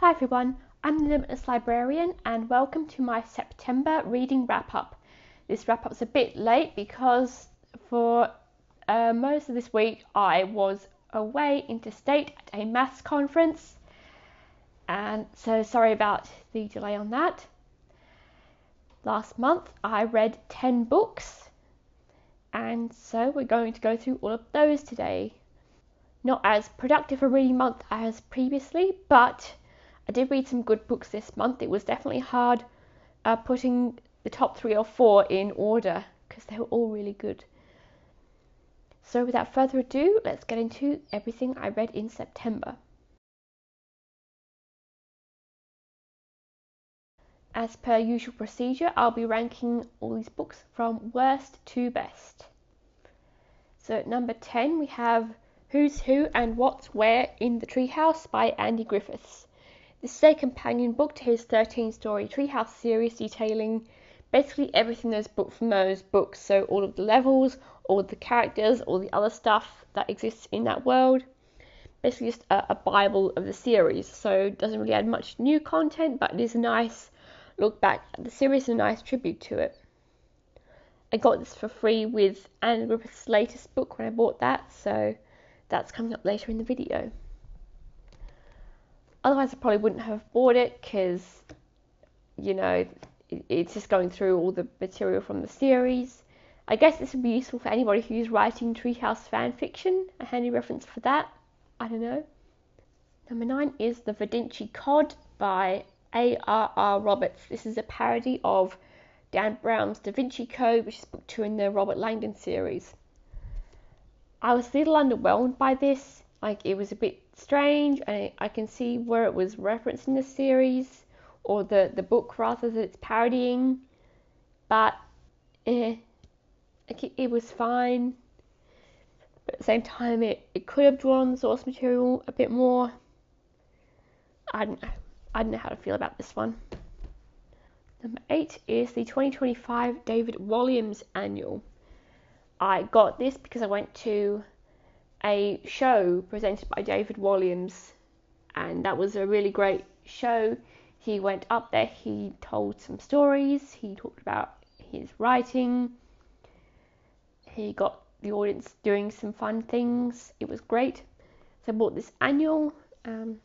Hi everyone, I'm the Limitless Librarian and welcome to my September reading wrap-up. This wrap-up's a bit late because for most of this week I was away interstate at a maths conference, and so sorry about the delay on that. Last month I read 10 books, and so we're going to go through all of those today. Not as productive a reading month as previously, but I did read some good books this month. It was definitely hard putting the top 3 or 4 in order because they were all really good. So without further ado, let's get into everything I read in September. As per usual procedure, I'll be ranking all these books from worst to best. So at number 10 we have Who's Who and What's Where in the Treehouse by Andy Griffiths. This is a companion book to his 13-story Treehouse series detailing basically everything there's booked from those books. So all of the levels, all of the characters, all the other stuff that exists in that world. Basically just a Bible of the series. So it doesn't really add much new content, but it is a nice look back at the series and a nice tribute to it. I got this for free with Andy Griffiths' latest book when I bought that, so that's coming up later in the video. Otherwise I probably wouldn't have bought it because, you know, it's just going through all the material from the series. I guess this would be useful for anybody who's writing Treehouse fan fiction, a handy reference for that. I don't know. Number 9 is The Dinci Cod by A.R.R. This is a parody of Dan Brown's Da Vinci Code, which is book 2 in the Robert Langdon series. I was a little underwhelmed by this. Like, it was a bit strange, and I can see where it was referenced in the series, or the book rather, that it's parodying, but it was fine. But at the same time, it could have drawn the source material a bit more. I don't know how to feel about this one. Number 8 is the 2025 David Walliams Annual. I got this because I went to a show presented by David Walliams, and that was a really great show. He went up there, he told some stories, he talked about his writing, he got the audience doing some fun things. It was great. So I bought this annual. I've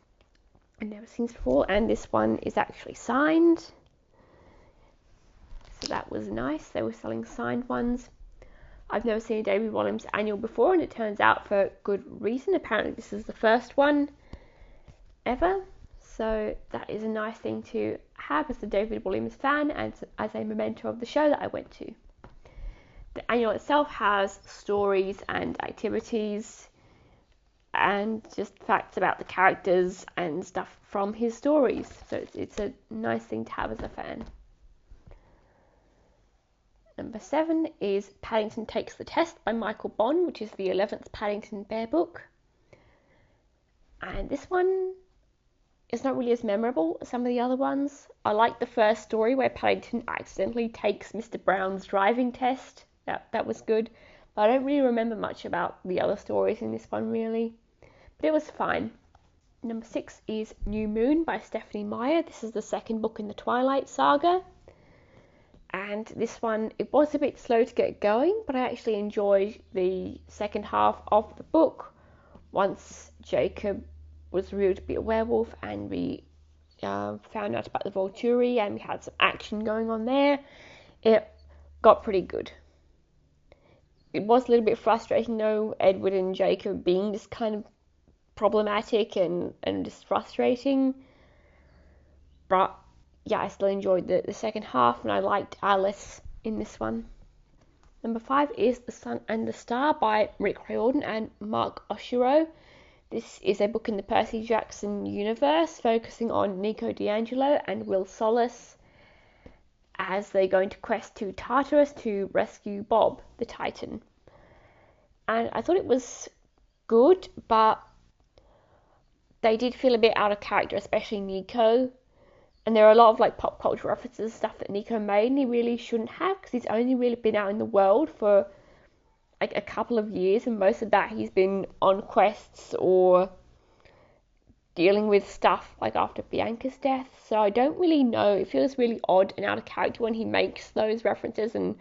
never seen this before, and this one is actually signed, so that was nice. They were selling signed ones. I've never seen a David Walliams annual before, and it turns out for good reason. Apparently this is the first one ever, so that is a nice thing to have as a David Walliams fan and as a memento of the show that I went to. The annual itself has stories and activities and just facts about the characters and stuff from his stories, so it's a nice thing to have as a fan. Number 7 is Paddington Takes the Test by Michael Bond, which is the 11th Paddington Bear book. And this one is not really as memorable as some of the other ones. I like the first story where Paddington accidentally takes Mr. Brown's driving test. That was good. But I don't really remember much about the other stories in this one, really. But it was fine. Number 6 is New Moon by Stephenie Meyer. This is the second book in the Twilight saga. And this one, it was a bit slow to get going, but I actually enjoyed the second half of the book. Once Jacob was revealed to be a werewolf and we found out about the Volturi and we had some action going on there, it got pretty good. It was a little bit frustrating though, Edward and Jacob being just kind of problematic and just frustrating, but yeah, I still enjoyed the second half, and I liked Alice in this one. Number 5 is The Sun and the Star by Riordan and Mark Oshiro. This is a book in the Percy Jackson universe, focusing on Nico D'Angelo and Will Solis as they go into quest to Tartarus to rescue Bob, the Titan. And I thought it was good, but they did feel a bit out of character, especially Nico. And there are a lot of like pop culture references, stuff that Nico made, and he really shouldn't have, because he's only really been out in the world for like a couple of years, and most of that he's been on quests or dealing with stuff like after Bianca's death. So I don't really know. It feels really odd and out of character when he makes those references and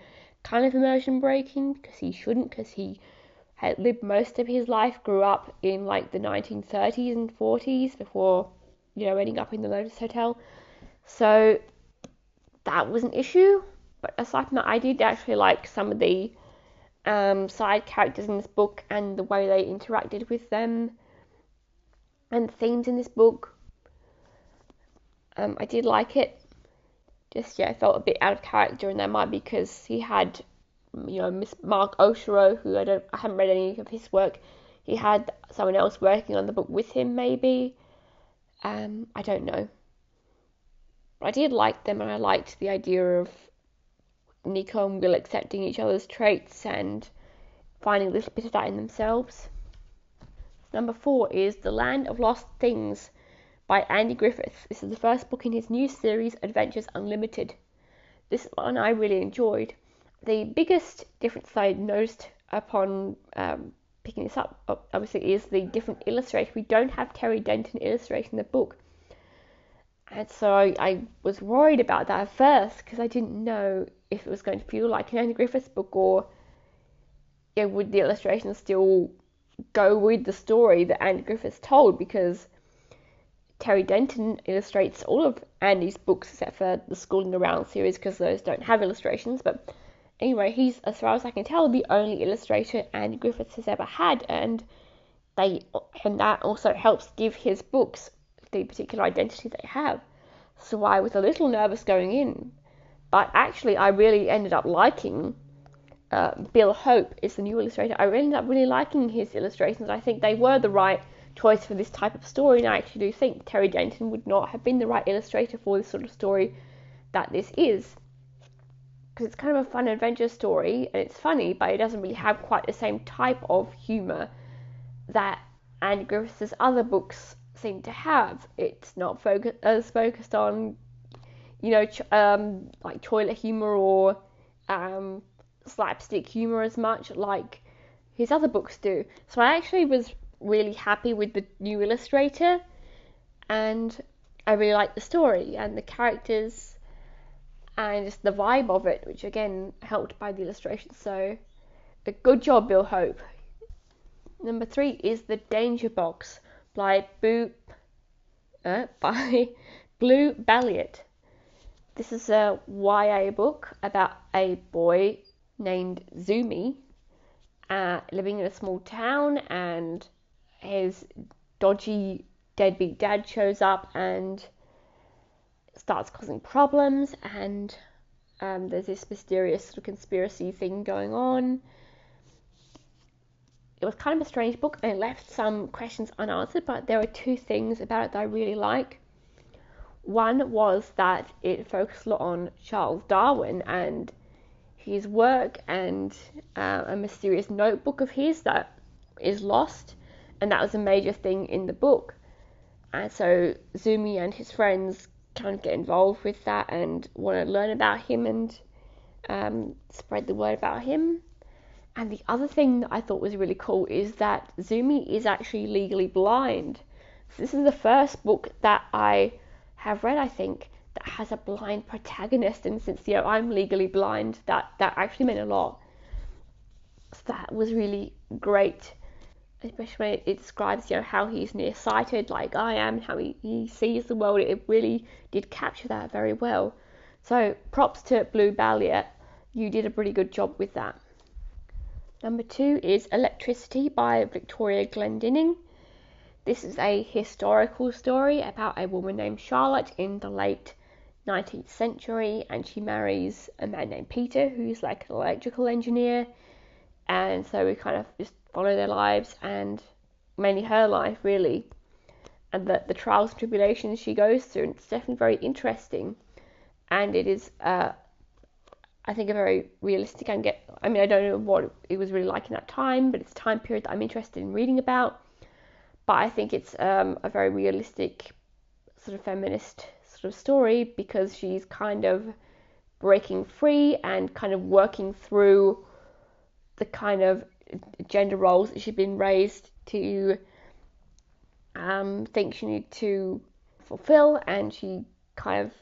kind of immersion breaking, because he shouldn't, because he had lived most of his life, grew up in like the 1930s and 40s before, ending up in the Lotus Hotel. So that was an issue. But aside from that, I did actually like some of the side characters in this book and the way they interacted with them and the themes in this book. I did like it. Just, I felt a bit out of character, and that might be because he had, Miss Mark Oshiro, who I haven't read any of his work. He had someone else working on the book with him, maybe. I don't know. But I did like them, and I liked the idea of Nico and Will accepting each other's traits and finding a little bit of that in themselves. Number 4 is The Land of Lost Things by Andy Griffiths. This is the first book in his new series, Adventures Unlimited. This one I really enjoyed. The biggest difference I noticed upon picking this up, obviously, is the different illustration. We don't have Terry Denton illustrating the book. And so I was worried about that at first, because I didn't know if it was going to feel like an Andy Griffiths book, or would the illustrations still go with the story that Andy Griffiths told, because Terry Denton illustrates all of Andy's books except for the Schooling Around series, because those don't have illustrations. But anyway, he's, as far as I can tell, the only illustrator Andy Griffiths has ever had, and that also helps give his books the particular identity they have. So I was a little nervous going in, but actually I really ended up liking Bill Hope is the new illustrator. I ended up really liking his illustrations. I think they were the right choice for this type of story, and I actually do think Terry Denton would not have been the right illustrator for this sort of story that this is, because it's kind of a fun adventure story, and it's funny, but it doesn't really have quite the same type of humour that Andy Griffiths' other books seem to have. It's not focused on, like toilet humour or slapstick humour as much like his other books do. So I actually was really happy with the new illustrator, and I really liked the story and the characters and just the vibe of it, which again helped by the illustration. So a good job, Bill Hope. Number 3 is The Danger Box by Blue Balliett. This is a YA book about a boy named Zumi living in a small town, and his dodgy deadbeat dad shows up and starts causing problems, and there's this mysterious sort of conspiracy thing going on. It was kind of a strange book, and it left some questions unanswered, but there are 2 things about it that I really like. One was that it focused a lot on Charles Darwin and his work, and a mysterious notebook of his that is lost, and that was a major thing in the book. And so Zumi and his friends kind of get involved with that and want to learn about him and spread the word about him. And the other thing that I thought was really cool is that Zumi is actually legally blind. So this is the first book that I have read, I think, that has a blind protagonist, and since I'm legally blind, that actually meant a lot. So that was really great, especially when it describes how he's nearsighted like I am, how he sees the world. It really did capture that very well. So props to Blue Balliett, you did a pretty good job with that. Number 2 is Electricity by Victoria Glendinning. This is a historical story about a woman named Charlotte in the late 19th century, and she marries a man named Peter, who's like an electrical engineer, and so we kind of just follow their lives, and mainly her life really, and the trials and tribulations she goes through. And it's definitely very interesting, and it is I think a very realistic, I don't know what it was really like in that time, but it's a time period that I'm interested in reading about. But I think it's a very realistic sort of feminist sort of story, because she's kind of breaking free and kind of working through the kind of gender roles that she's been raised to thinks she needs to fulfill, and she kind of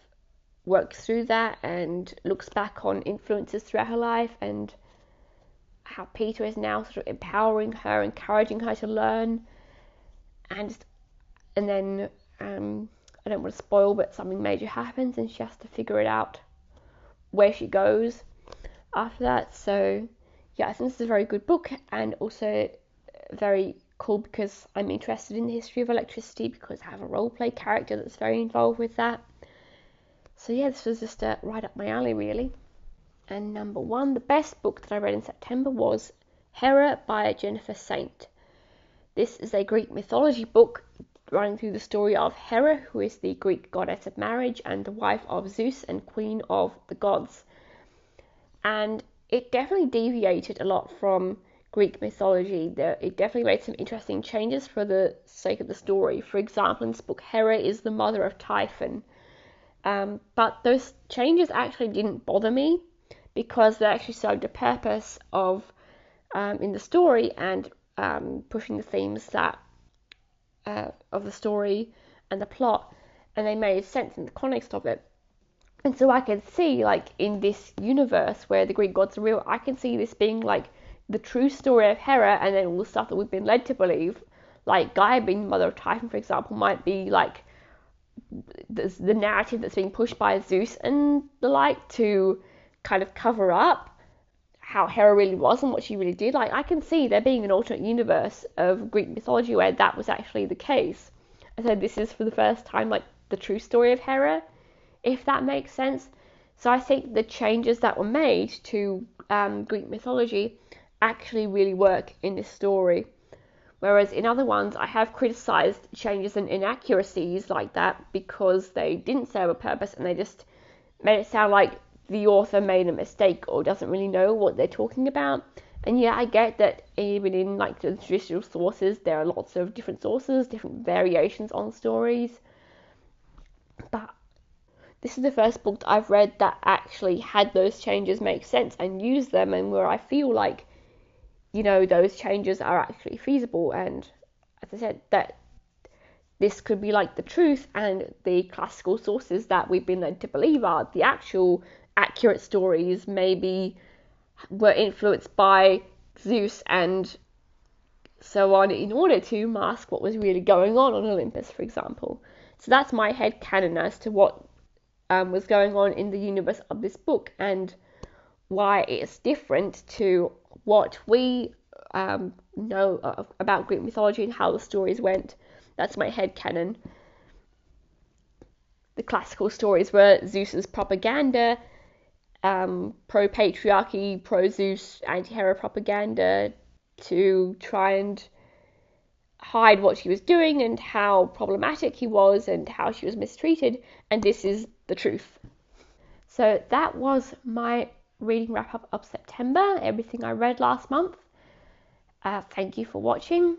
works through that and looks back on influences throughout her life and how Peter is now sort of empowering her, encouraging her to learn, and then I don't want to spoil, but something major happens and she has to figure it out where she goes after that. So yeah, I think this is a very good book, and also very cool because I'm interested in the history of electricity because I have a roleplay character that's very involved with that. So yeah, this was just right up my alley, really. And number one, the best book that I read in September was Hera by Jennifer Saint. This is a Greek mythology book running through the story of Hera, who is the Greek goddess of marriage and the wife of Zeus and queen of the gods. And it definitely deviated a lot from Greek mythology. It definitely made some interesting changes for the sake of the story. For example, in this book, Hera is the mother of Typhon. But those changes actually didn't bother me because they actually served a purpose of in the story and pushing the themes that of the story and the plot, and they made sense in the context of it. And so I can see, like, in this universe where the Greek gods are real, I can see this being like the true story of Hera, and then all the stuff that we've been led to believe, like Gaia being the mother of Typhon, for example, might be like the narrative that's being pushed by Zeus and the like to kind of cover up how Hera really was and what she really did. Like, I can see there being an alternate universe of Greek mythology where that was actually the case. And so this is for the first time like the true story of Hera, if that makes sense. So I think the changes that were made to Greek mythology actually really work in this story. Whereas in other ones, I have criticised changes and inaccuracies like that because they didn't serve a purpose and they just made it sound like the author made a mistake or doesn't really know what they're talking about. And yeah, I get that even in like the traditional sources, there are lots of different sources, different variations on stories. But this is the first book that I've read that actually had those changes make sense and use them, and where I feel like, you know, those changes are actually feasible. And as I said, that this could be like the truth, and the classical sources that we've been led to believe are the actual accurate stories maybe were influenced by Zeus and so on in order to mask what was really going on Olympus, for example. So that's my headcanon as to what was going on in the universe of this book and why it's different to what we know about Greek mythology and how the stories went. That's my headcanon. The classical stories were Zeus's propaganda, pro-patriarchy, pro-Zeus, anti-Hera propaganda to try and hide what she was doing and how problematic he was and how she was mistreated, and this is the truth. So that was my reading wrap-up of September, everything I read last month. Thank you for watching.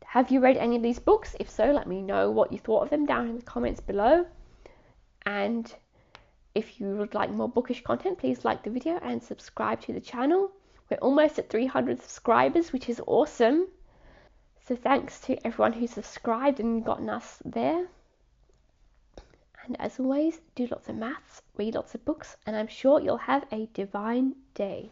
Have you read any of these books? If so, let me know what you thought of them down in the comments below. And if you would like more bookish content, please like the video and subscribe to the channel. We're almost at 300 subscribers, which is awesome. So thanks to everyone who subscribed and gotten us there. And as always, do lots of maths, read lots of books, and I'm sure you'll have a divine day.